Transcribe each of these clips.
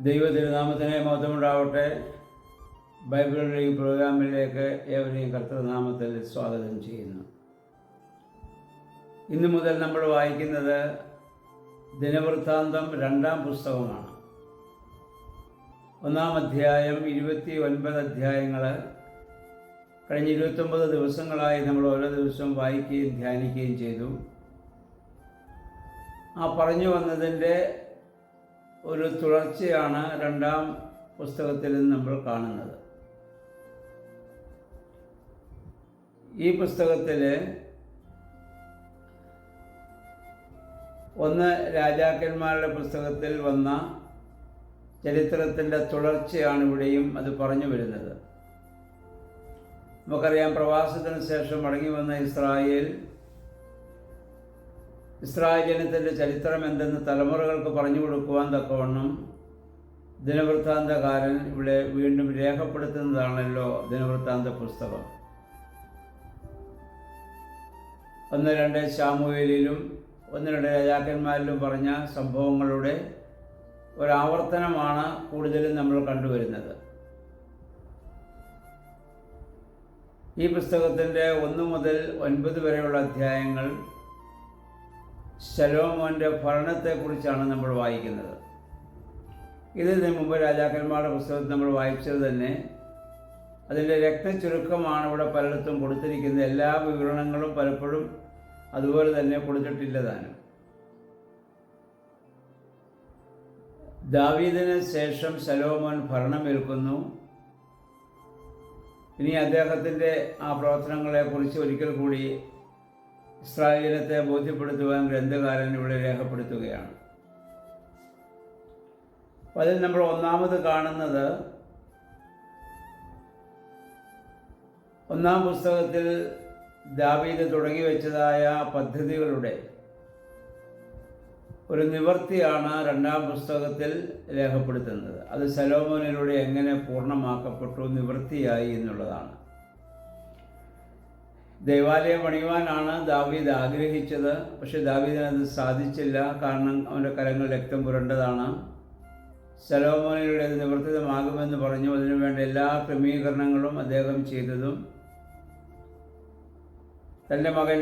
ദൈവതിരുനാമത്തിനെ മഹത്വമുണ്ടാവട്ടെ. Bible reading പ്രോഗ്രാമിലേക്ക് ഏവരെയും കർത്തൃനാമത്തിൽ സ്വാഗതം ചെയ്യുന്നു. ഇന്നു മുതൽ നമ്മൾ വായിക്കുന്നത് ദിനവൃത്താന്തം 2-ാം പുസ്തകമാണ്. 1-ാം അധ്യായം, 29 അധ്യായങ്ങൾ കഴിഞ്ഞ 29 ദിവസങ്ങളായി നമ്മൾ ഓരോ ദിവസവും വായിക്കുകയും ധ്യാനിക്കുകയും ചെയ്തു. ആ പറഞ്ഞു വന്നതിൻ്റെ ഒരു തുടർച്ചയാണ് 2-ാം പുസ്തകത്തിൽ നമ്മൾ കാണുന്നത്. ഈ പുസ്തകത്തിൽ 1 രാജാക്കന്മാരുടെ പുസ്തകത്തിൽ വന്ന ചരിത്രത്തിൻ്റെ തുടർച്ചയാണ് ഇവിടെയും അത് പറഞ്ഞു വരുന്നത്. നമുക്കറിയാം, പ്രവാസത്തിന് ശേഷം മടങ്ങി വന്ന ഇസ്രായേൽ ജനത്തിൻ്റെ ചരിത്രം എന്തെന്ന് തലമുറകൾക്ക് പറഞ്ഞു കൊടുക്കുവാൻ തക്കവണ്ണം ദിനവൃത്താന്തകാരൻ ഇവിടെ വീണ്ടും രേഖപ്പെടുത്തുന്നതാണല്ലോ ദിനവൃത്താന്ത പുസ്തകം. 1-2 ശമൂവേലിലും 1-2 രാജാക്കന്മാരിലും പറഞ്ഞ സംഭവങ്ങളുടെ ഒരാവർത്തനമാണ് കൂടുതലും നമ്മൾ കണ്ടുവരുന്നത്. ഈ പുസ്തകത്തിൻ്റെ 1 മുതൽ 9 വരെയുള്ള അധ്യായങ്ങൾ ശലോമോൻ്റെ ഭരണത്തെക്കുറിച്ചാണ് നമ്മൾ വായിക്കുന്നത്. ഇതിന് മുമ്പ് രാജാക്കന്മാരുടെ പുസ്തകത്തിൽ നമ്മൾ വായിച്ചത് തന്നെ. അതിൻ്റെ രത്നച്ചുരുക്കമാണ് ഇവിടെ പലയിടത്തും കൊടുത്തിരിക്കുന്നത്. എല്ലാ വിവരണങ്ങളും പലപ്പോഴും അതുപോലെ തന്നെ കൊടുത്തിട്ടില്ലതാനും. ദാവീദിന് ശേഷം ശലോമോൻ ഭരണമേൽക്കുന്നു. ഇനി അദ്ദേഹത്തിൻ്റെ ആ പ്രവർത്തനങ്ങളെക്കുറിച്ച് ഒരിക്കൽ കൂടി ഇസ്രായേലത്തെ ബോധ്യപ്പെടുത്തുവാൻ ഗ്രന്ഥകാരൻ ഇവിടെ രേഖപ്പെടുത്തുകയാണ്. അപ്പോൾ അതിൽ നമ്മൾ ഒന്നാമത് കാണുന്നത് 1-ാം പുസ്തകത്തിൽ ദാവീദ് തുടങ്ങി വെച്ചതായ പദ്ധതികളുടെ ഒരു നിവൃത്തിയാണ് 2-ാം പുസ്തകത്തിൽ രേഖപ്പെടുത്തുന്നത്. അത് ശലോമോനിലൂടെ എങ്ങനെ പൂർണ്ണമാക്കപ്പെട്ടു, നിവൃത്തിയായി എന്നുള്ളതാണ്. ദൈവാലയം പണിയുവാനാണ് ദാവീദ് ആഗ്രഹിച്ചത്. പക്ഷെ ദാവീദിനത് സാധിച്ചില്ല. കാരണം അവൻ്റെ കരങ്ങൾ രക്തം പുരണ്ടതാണ്. ശലോമോനിലൂടെ അത് നിവർത്തിതമാകുമെന്ന് പറഞ്ഞു. അതിനുവേണ്ട എല്ലാ ക്രമീകരണങ്ങളും അദ്ദേഹം ചെയ്തതും തൻ്റെ മകൻ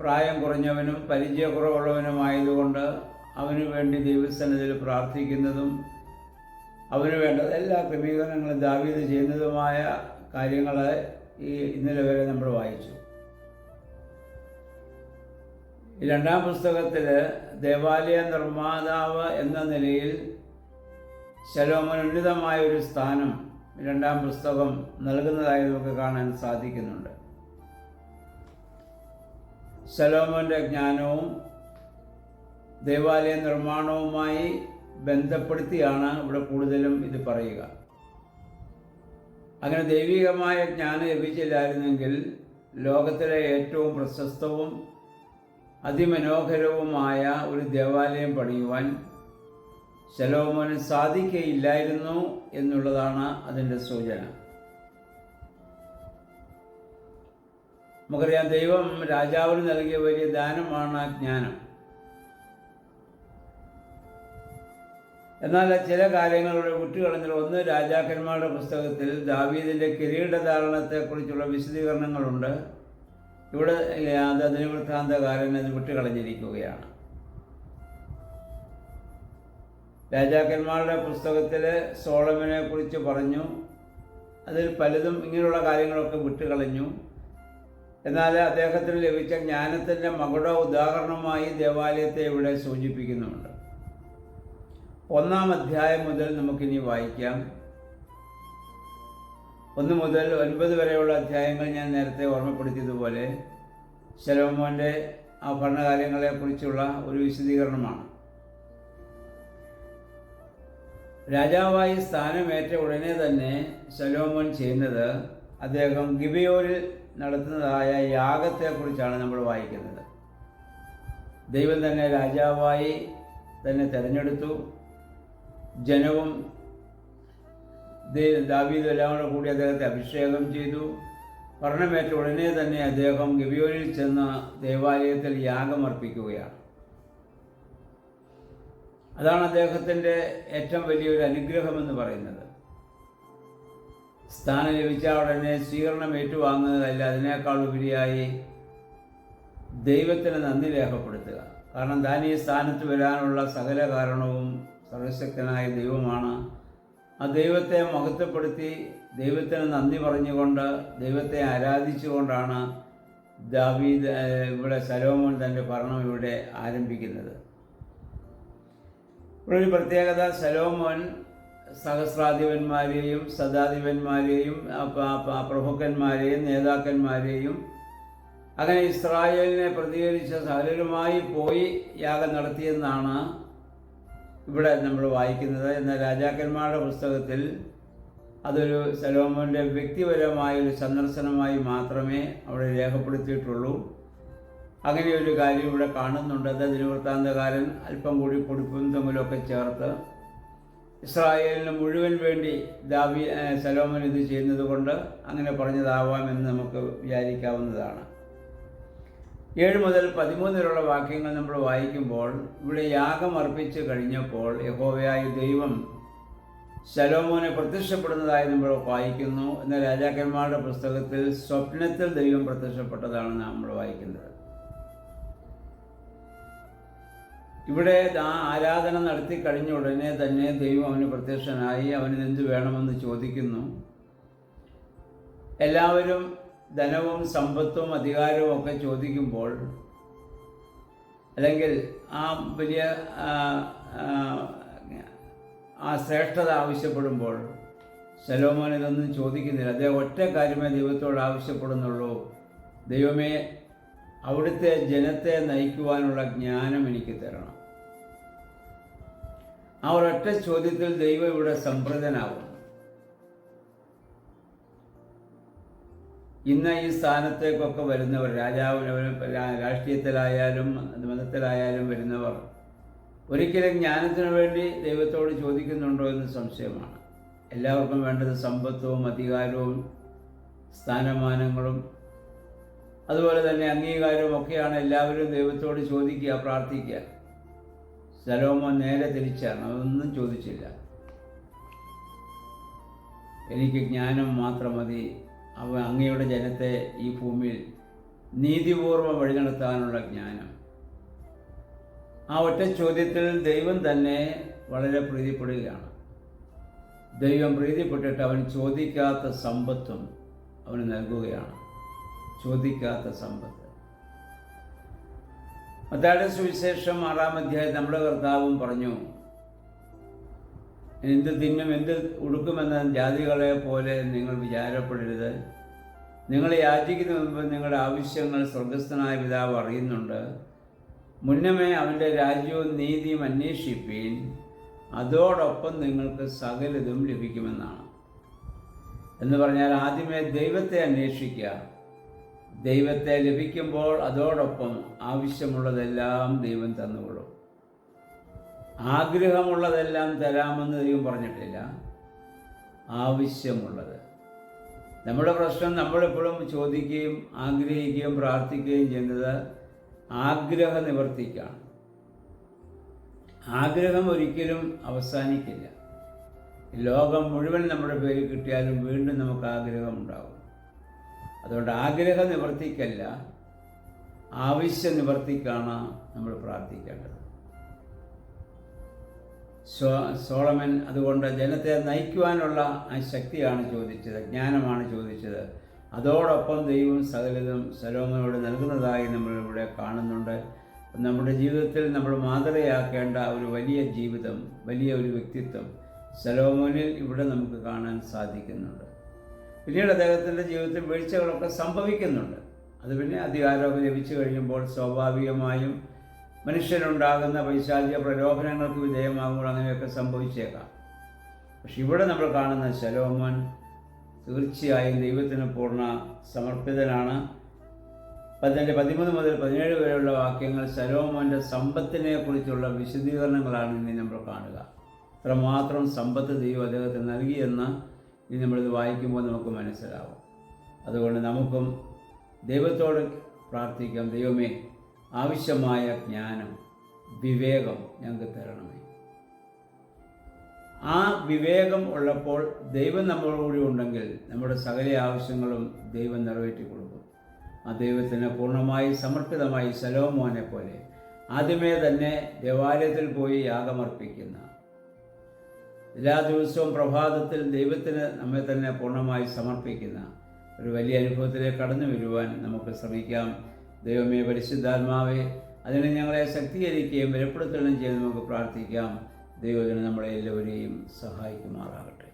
പ്രായം കുറഞ്ഞവനും പരിചയക്കുറവുള്ളവനുമായതുകൊണ്ട് അവന് വേണ്ടി ദൈവസന്നിധിയിൽ പ്രാർത്ഥിക്കുന്നതും അവന് വേണ്ട എല്ലാ ക്രമീകരണങ്ങളും ദാവീദ് ചെയ്യുന്നതുമായ കാര്യങ്ങൾ ഇന്നലെ വരെ നമ്മൾ വായിച്ചു. 2-ാം പുസ്തകത്തിൽ ദേവാലയ നിർമ്മാതാവ് എന്ന നിലയിൽ ശലോമോൻ ഉന്നതമായ ഒരു സ്ഥാനം 2-ാം പുസ്തകം നൽകുന്നതായി നമുക്ക് കാണാൻ സാധിക്കുന്നുണ്ട്. ശലോമോൻ്റെ ജ്ഞാനവും ദേവാലയ നിർമ്മാണവുമായി ബന്ധപ്പെടുത്തിയാണ് ഇവിടെ കൂടുതലും ഇത് പറയുക. അങ്ങനെ ദൈവികമായ ജ്ഞാനം ലഭിച്ചില്ലായിരുന്നെങ്കിൽ ലോകത്തിലെ ഏറ്റവും പ്രശസ്തവും അതിമനോഹരവുമായ ഒരു ദേവാലയം പണിയുവാൻ ശലോമോന് സാധിക്കുകയില്ലായിരുന്നു എന്നുള്ളതാണ് അതിൻ്റെ സൂചന. നമുക്കറിയാം, ദൈവം രാജാവിന് നൽകിയ വലിയ ദാനമാണ് ജ്ഞാനം. എന്നാൽ ചില കാര്യങ്ങളുടെ വിട്ടുകളഞ്ഞാൽ 1 രാജാക്കന്മാരുടെ പുസ്തകത്തിൽ ദാവീദിൻ്റെ കിരീടധാരണത്തെക്കുറിച്ചുള്ള വിശദീകരണങ്ങളുണ്ട്. ഇവിടെ അത് ദിനവൃത്താന്തകാരൻ അത് വിട്ടുകളഞ്ഞിരിക്കുകയാണ്. രാജാക്കന്മാരുടെ പുസ്തകത്തിൽ സോളമനെ കുറിച്ച് പറഞ്ഞു. അതിൽ പലതും ഇങ്ങനെയുള്ള കാര്യങ്ങളൊക്കെ വിട്ടുകളഞ്ഞു. എന്നാൽ അദ്ദേഹത്തിന് ലഭിച്ച ജ്ഞാനത്തിൻ്റെ മകുട ഉദാഹരണമായി ദേവാലയത്തെ ഇവിടെ സൂചിപ്പിക്കുന്നുണ്ട്. 1-ാം അധ്യായം മുതൽ നമുക്കിനി വായിക്കാം. 1 മുതൽ 9 വരെയുള്ള അധ്യായങ്ങൾ ഞാൻ നേരത്തെ ഓർമ്മപ്പെടുത്തിയതുപോലെ ശലോമോൻ്റെ ആ ഭരണകാര്യങ്ങളെക്കുറിച്ചുള്ള ഒരു വിശദീകരണമാണ്. രാജാവായി സ്ഥാനമേറ്റ ഉടനെ തന്നെ ശലോമോൻ ചെയ്യുന്നത് അദ്ദേഹം ഗിബെയോനിൽ നടത്തുന്നതായ യാഗത്തെക്കുറിച്ചാണ് നമ്മൾ വായിക്കുന്നത്. ദൈവം തന്നെ രാജാവായി തന്നെ തിരഞ്ഞെടുത്തു. ജനവും ദാവീദും എല്ലാം കൂടി അദ്ദേഹത്തെ അഭിഷേകം ചെയ്തു. ഭരണമേറ്റ ഉടനെ തന്നെ അദ്ദേഹം ഗിബെയോനിൽ ചെന്ന് ദേവാലയത്തിൽ യാഗമർപ്പിക്കുകയാണ്. അതാണ് അദ്ദേഹത്തിൻ്റെ ഏറ്റവും വലിയൊരു അനുഗ്രഹമെന്ന് പറയുന്നത്. സ്ഥാനം ലഭിച്ച ഉടനെ സ്വീകരണം ഏറ്റുവാങ്ങുന്നതല്ല, അതിനേക്കാൾ ഉപരിയായി ദൈവത്തിന് നന്ദി രേഖപ്പെടുത്തുക. കാരണം താൻ ഈ സ്ഥാനത്ത് വരാനുള്ള സകല കാരണവും സർവശക്തനായ ദൈവമാണ്. ആ ദൈവത്തെ മഹത്വപ്പെടുത്തി ദൈവത്തിന് നന്ദി പറഞ്ഞുകൊണ്ട് ദൈവത്തെ ആരാധിച്ചുകൊണ്ടാണ് ദാവീദ് ഇവിടെ ശലോമോൻ തൻ്റെ ഭരണം ഇവിടെ ആരംഭിക്കുന്നത്. ഇവിടെ ഒരു പ്രത്യേകത, ശലോമോൻ സഹസ്രാധിപന്മാരെയും ശതാധിപന്മാരെയും പ്രഭുക്കന്മാരെയും നേതാക്കന്മാരെയും അങ്ങനെ ഇസ്രായേലിനെ പ്രതികരിച്ച സകലരുമായി പോയി യാഗം നടത്തിയെന്നാണ് ഇവിടെ നമ്മൾ വായിക്കുന്നത്. എന്നാൽ രാജാക്കന്മാരുടെ പുസ്തകത്തിൽ അതൊരു ശലോമോൻ്റെ വ്യക്തിപരമായൊരു സന്ദർശനമായി മാത്രമേ അവിടെ രേഖപ്പെടുത്തിയിട്ടുള്ളൂ. അങ്ങനെയൊരു കാര്യം ഇവിടെ കാണുന്നുണ്ട്. ദിനവൃത്താന്തകാരൻ അല്പം കൂടി പൊടിപ്പും തമ്മിലൊക്കെ ചേർത്ത് ഇസ്രായേലിന് മുഴുവൻ വേണ്ടി ശലോമോൻ ഇത് ചെയ്യുന്നത് കൊണ്ട് അങ്ങനെ പറഞ്ഞതാവാമെന്ന് നമുക്ക് വിചാരിക്കാവുന്നതാണ്. 7 മുതൽ 13 വരെയുള്ള വാക്യങ്ങൾ നമ്മൾ വായിക്കുമ്പോൾ ഇവിടെ യാഗം അർപ്പിച്ച് കഴിഞ്ഞപ്പോൾ യഹോവയായ ദൈവം ശലോമോനെ പ്രത്യക്ഷപ്പെടുന്നതായി നമ്മൾ വായിക്കുന്നു. എന്നാൽ രാജാക്കന്മാരുടെ പുസ്തകത്തിൽ സ്വപ്നത്തിൽ ദൈവം പ്രത്യക്ഷപ്പെട്ടതാണ് നമ്മൾ വായിക്കുന്നത്. ഇവിടെ ആരാധന നടത്തി കഴിഞ്ഞ ഉടനെ തന്നെ ദൈവം അവന് പ്രത്യക്ഷനായി അവന് എന്ത് വേണമെന്ന് ചോദിക്കുന്നു. എല്ലാവരും ധനവും സമ്പത്തും അധികാരവും ഒക്കെ ചോദിക്കുമ്പോൾ, അല്ലെങ്കിൽ ആ വലിയ ആ ശ്രേഷ്ഠത ആവശ്യപ്പെടുമ്പോൾ ശലോമോൻ ഇതൊന്നും ചോദിക്കുന്നില്ല. അദ്ദേഹം ഒറ്റ കാര്യമേ ദൈവത്തോട് ആവശ്യപ്പെടുന്നുള്ളൂ: ദൈവമേ, അവിടുത്തെ ജനത്തെ നയിക്കുവാനുള്ള ജ്ഞാനം എനിക്ക് തരണം. ആ ഒരൊറ്റ ചോദ്യത്തിൽ ദൈവം ഇവിടെ സംപ്രീതനാകുന്നു. ഇന്ന് ഈ സ്ഥാനത്തേക്കൊക്കെ വരുന്നവർ, രാഷ്ട്രീയത്തിലായാലും മതത്തിലായാലും വരുന്നവർ ഒരിക്കലും ജ്ഞാനത്തിനു വേണ്ടി ദൈവത്തോട് ചോദിക്കുന്നുണ്ടോ എന്ന് സംശയമാണ്. എല്ലാവർക്കും വേണ്ടത് സമ്പത്തും അധികാരവും സ്ഥാനമാനങ്ങളും അതുപോലെ തന്നെ അംഗീകാരവും ഒക്കെയാണ് എല്ലാവരും ദൈവത്തോട് ചോദിക്കുക, പ്രാർത്ഥിക്കുക. ശലോമോൻ നേരെ തിരിച്ചാണ്, അതൊന്നും ചോദിച്ചില്ല. എനിക്ക് ജ്ഞാനം മാത്രം മതി, അങ്ങയുടെ ജനത്തെ ഈ ഭൂമിയിൽ നീതിപൂർവ്വം വഴി നടത്താനുള്ള ജ്ഞാനം. ആ ഒറ്റ ചോദ്യത്തിൽ ദൈവം തന്നെ വളരെ പ്രീതിപ്പെടുകയാണ്. ദൈവം പ്രീതിപ്പെട്ടിട്ട് അവൻ ചോദിക്കാത്ത സമ്പത്തും അവന് നൽകുകയാണ്. ചോദിക്കാത്ത സമ്പത്ത്. മത്തായിയുടെ സുവിശേഷം 6-ാം അധ്യായം നമ്മുടെ കർത്താവും പറഞ്ഞു, എന്ത് തിന്നും എന്ത് ഉടുക്കുമെന്ന ജാതികളെ പോലെ നിങ്ങൾ വിചാരപ്പെടരുത്. നിങ്ങൾ യാചിക്കുന്ന മുമ്പ് നിങ്ങളുടെ ആവശ്യങ്ങൾ സ്വർഗസ്ഥനായ പിതാവ് അറിയുന്നുണ്ട്. മുന്നമേ അവൻ്റെ രാജ്യവും നീതിയും അന്വേഷിപ്പീൻ, അതോടൊപ്പം നിങ്ങൾക്ക് സകലതും ലഭിക്കുമെന്നാണ്. എന്ന് പറഞ്ഞാൽ ആദ്യമേ ദൈവത്തെ അന്വേഷിക്കുക. ദൈവത്തെ ലഭിക്കുമ്പോൾ അതോടൊപ്പം ആവശ്യമുള്ളതെല്ലാം ദൈവം തന്നുകൊള്ളും. ആഗ്രഹമുള്ളതെല്ലാം തരാമെന്ന് ദൈവം പറഞ്ഞിട്ടില്ല, ആവശ്യമുള്ളത്. നമ്മുടെ പ്രശ്നം നമ്മളെപ്പോഴും ചോദിക്കുകയും ആഗ്രഹിക്കുകയും പ്രാർത്ഥിക്കുകയും ചെയ്യുന്നത് ആഗ്രഹ നിവർത്തിക്കാണ്. ആഗ്രഹം ഒരിക്കലും അവസാനിക്കില്ല. ലോകം മുഴുവൻ നമ്മുടെ പേര് കിട്ടിയാലും വീണ്ടും നമുക്ക് ആഗ്രഹം ഉണ്ടാകും. അതുകൊണ്ട് ആഗ്രഹ നിവർത്തിക്കല്ല, ആവശ്യ നിവർത്തിക്കാണ് നമ്മൾ പ്രാർത്ഥിക്കേണ്ടത്. സോളമൻ അതുകൊണ്ട് ജനത്തെ നയിക്കുവാനുള്ള ആ ശക്തിയാണ് ചോദിച്ചത്, ജ്ഞാനമാണ് ചോദിച്ചത്. അതോടൊപ്പം ദൈവം സകലതും ശലോമോനോട് നൽകുന്നതായി നമ്മളിവിടെ കാണുന്നുണ്ട്. നമ്മുടെ ജീവിതത്തിൽ നമ്മൾ മാതൃകയാക്കേണ്ട ഒരു വലിയ ജീവിതം, വലിയ ഒരു വ്യക്തിത്വം ശലോമോനിൽ ഇവിടെ നമുക്ക് കാണാൻ സാധിക്കുന്നുണ്ട്. പിന്നീട് അദ്ദേഹത്തിൻ്റെ ജീവിതത്തിൽ വീഴ്ചകളൊക്കെ സംഭവിക്കുന്നുണ്ട്. അത് പിന്നെ അധികാരമൊക്കെ ലഭിച്ചു കഴിയുമ്പോൾ സ്വാഭാവികമായും മനുഷ്യനുണ്ടാകുന്ന പൈശാചിക പ്രലോഭനങ്ങൾക്ക് വിധേയമാകുമ്പോൾ അങ്ങനെയൊക്കെ സംഭവിച്ചേക്കാം. പക്ഷെ ഇവിടെ നമ്മൾ കാണുന്ന ശലോമോൻ തീർച്ചയായും ദൈവത്തിന് പൂർണ്ണ സമർപ്പിതനാണ്. അതിൻ്റെ 13 മുതൽ 17 വരെയുള്ള വാക്യങ്ങൾ ശലോമോൻ്റെ സമ്പത്തിനെ കുറിച്ചുള്ള വിശദീകരണങ്ങളാണ് ഇനി നമ്മൾ കാണുക. അത്രമാത്രം സമ്പത്ത് ദൈവം അദ്ദേഹത്തിന് നൽകിയെന്ന് ഇനി നമ്മളിത് വായിക്കുമ്പോൾ നമുക്ക് മനസ്സിലാവും. അതുകൊണ്ട് നമുക്കും ദൈവത്തോട് പ്രാർത്ഥിക്കാം, ദൈവമേ, ആവശ്യമായ ജ്ഞാനം, വിവേകം ഞങ്ങൾക്ക് തരണമേ. ആ വിവേകം ഉള്ളപ്പോൾ ദൈവം നമ്മളോടുകൂടി ഉണ്ടെങ്കിൽ നമ്മുടെ സകല ആവശ്യങ്ങളും ദൈവം നിറവേറ്റി കൊടുക്കും. ആ ദൈവത്തിന് പൂർണ്ണമായി സമർപ്പിതമായി ശലോമോനെ പോലെ ആദ്യമേ തന്നെ ദേവാലയത്തിൽ പോയി യാഗമർപ്പിക്കുന്ന, എല്ലാ ദിവസവും പ്രഭാതത്തിൽ ദൈവത്തിന് നമ്മെ തന്നെ പൂർണ്ണമായി സമർപ്പിക്കുന്ന ഒരു വലിയ അനുഭവത്തിലേക്ക് കടന്നു വരുവാൻ നമുക്ക് ശ്രമിക്കാം. ദൈവമേ, പരിശുദ്ധാത്മാവേ, അതിനെ ഞങ്ങളെ ശക്തീകരിക്കുകയും ബലപ്പെടുത്തുകയും ചെയ്ത് നമുക്ക് പ്രാർത്ഥിക്കാം. ദൈവത്തിന് നമ്മളെ എല്ലാവരെയും സഹായിക്കുമാറാകട്ടെ.